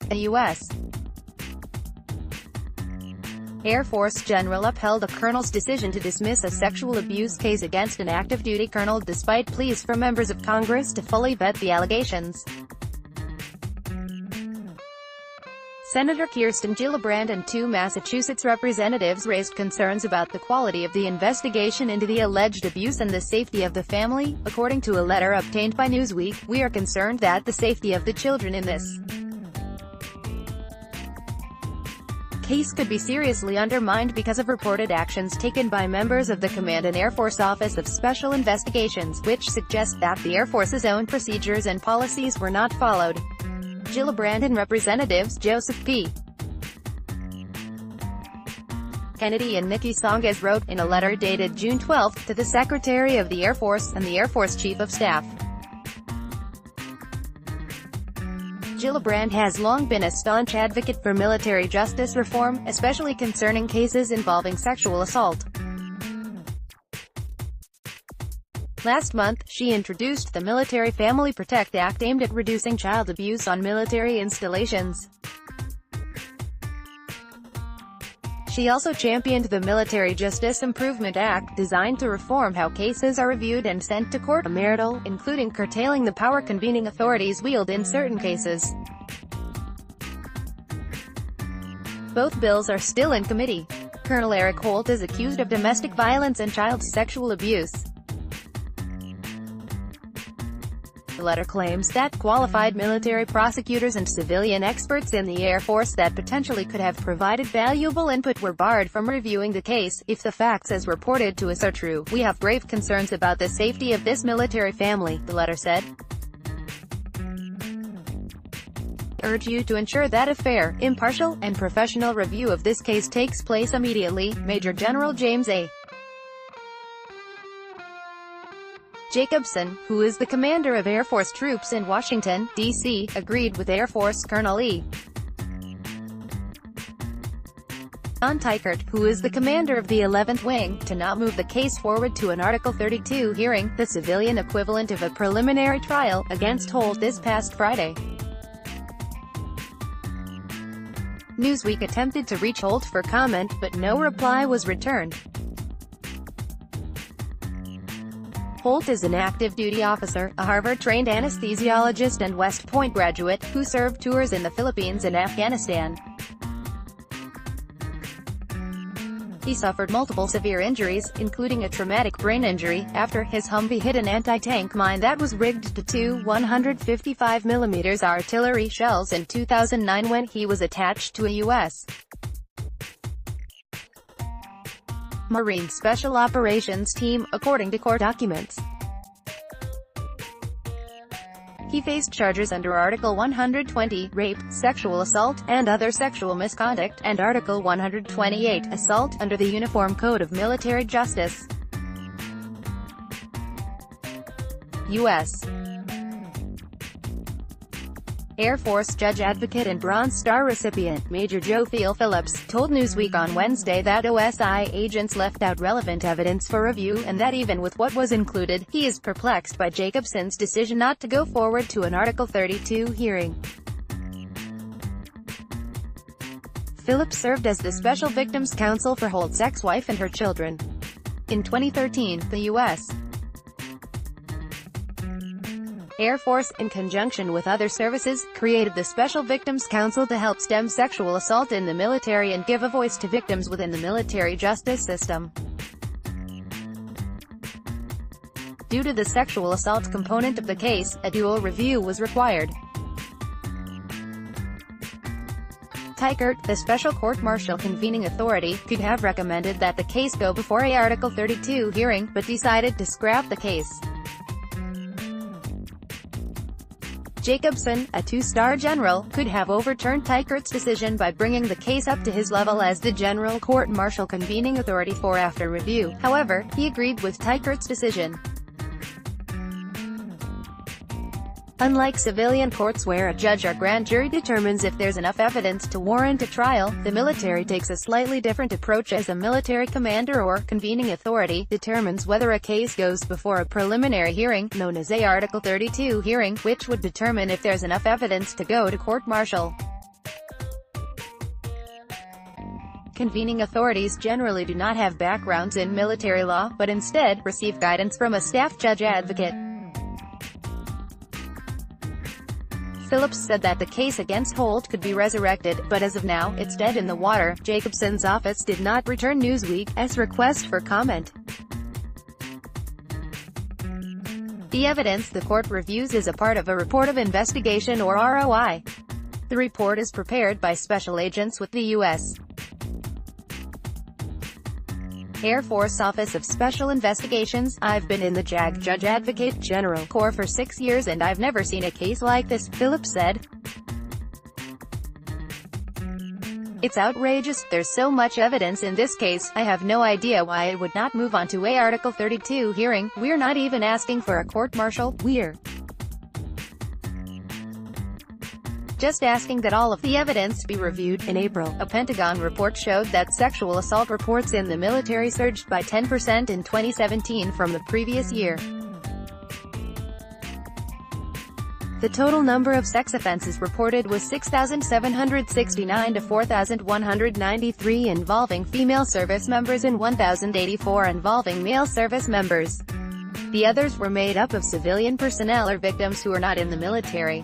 the U.S. Air Force General upheld a colonel's decision to dismiss a sexual abuse case against an active-duty colonel despite pleas from members of Congress to fully vet the allegations. Senator Kirsten Gillibrand and 2 Massachusetts representatives raised concerns about the quality of the investigation into the alleged abuse and the safety of the family. According to a letter obtained by Newsweek, "We are concerned that the safety of the children in this case could be seriously undermined because of reported actions taken by members of the Command and Air Force Office of Special Investigations, which suggest that the Air Force's own procedures and policies were not followed." Gillibrand and Representatives Joseph P. Kennedy and Nikki Songes wrote, in a letter dated June 12, to the Secretary of the Air Force, and the Air Force Chief of Staff. Gillibrand has long been a staunch advocate for military justice reform, especially concerning cases involving sexual assault. Last month, she introduced the Military Family Protect Act aimed at reducing child abuse on military installations. She also championed the Military Justice Improvement Act, designed to reform how cases are reviewed and sent to court, marital, including curtailing the power convening authorities wield in certain cases. Both bills are still in committee. Colonel Eric Holt is accused of domestic violence and child sexual abuse. The letter claims that qualified military prosecutors and civilian experts in the Air Force that potentially could have provided valuable input were barred from reviewing the case. "If the facts as reported to us are true, we have grave concerns about the safety of this military family," the letter said. "I urge you to ensure that a fair, impartial, and professional review of this case takes place immediately." Major General James A. Jacobson, who is the commander of Air Force troops in Washington, D.C., agreed with Air Force Colonel E. John Teichert, who is the commander of the 11th Wing, to not move the case forward to an Article 32 hearing, the civilian equivalent of a preliminary trial, against Holt this past Friday. Newsweek attempted to reach Holt for comment, but no reply was returned. Holt is an active-duty officer, a Harvard-trained anesthesiologist and West Point graduate, who served tours in the Philippines and Afghanistan. He suffered multiple severe injuries, including a traumatic brain injury, after his Humvee hit an anti-tank mine that was rigged to 2 155mm artillery shells in 2009 when he was attached to a U.S. Marine Special Operations Team, according to court documents. He faced charges under Article 120, rape, sexual assault, and other sexual misconduct, and Article 128, assault, under the Uniform Code of Military Justice. U.S. Air Force Judge Advocate and Bronze Star recipient, Major Joe Theo Phillips, told Newsweek on Wednesday that OSI agents left out relevant evidence for review, and that even with what was included, he is perplexed by Jacobson's decision not to go forward to an Article 32 hearing. Phillips served as the Special Victims Counsel for Holt's ex-wife and her children. In 2013, the U.S. Air Force, in conjunction with other services, created the Special Victims Council to help stem sexual assault in the military and give a voice to victims within the military justice system. Due to the sexual assault component of the case, a dual review was required. Teichert, the Special Court-Martial Convening Authority, could have recommended that the case go before a Article 32 hearing, but decided to scrap the case. Jacobson, a two-star general, could have overturned Teichert's decision by bringing the case up to his level as the General Court-Martial Convening Authority for after review. However, he agreed with Teichert's decision. Unlike civilian courts where a judge or grand jury determines if there's enough evidence to warrant a trial, the military takes a slightly different approach as a military commander or convening authority determines whether a case goes before a preliminary hearing, known as a Article 32 hearing, which would determine if there's enough evidence to go to court-martial. convening authorities generally do not have backgrounds in military law, but instead receive guidance from a staff judge advocate. Phillips said that the case against Holt could be resurrected, but as of now, it's dead in the water. Jacobson's office did not return Newsweek's request for comment. The evidence the court reviews is a part of a report of investigation or ROI. The report is prepared by special agents with the U.S. Air Force Office of Special Investigations. I've been in the JAG Judge Advocate General Corps for 6 years and I've never seen a case like this, Phillips said. It's outrageous. There's so much evidence in this case. I have no idea why it would not move on to a Article 32 hearing. We're not even asking for a court-martial. We're just asking that all of the evidence be reviewed. In April, a Pentagon report showed that sexual assault reports in the military surged by 10% in 2017 from the previous year. The total number of sex offenses reported was 6,769 to 4,193 involving female service members and 1,084 involving male service members. The others were made up of civilian personnel or victims who are not in the military.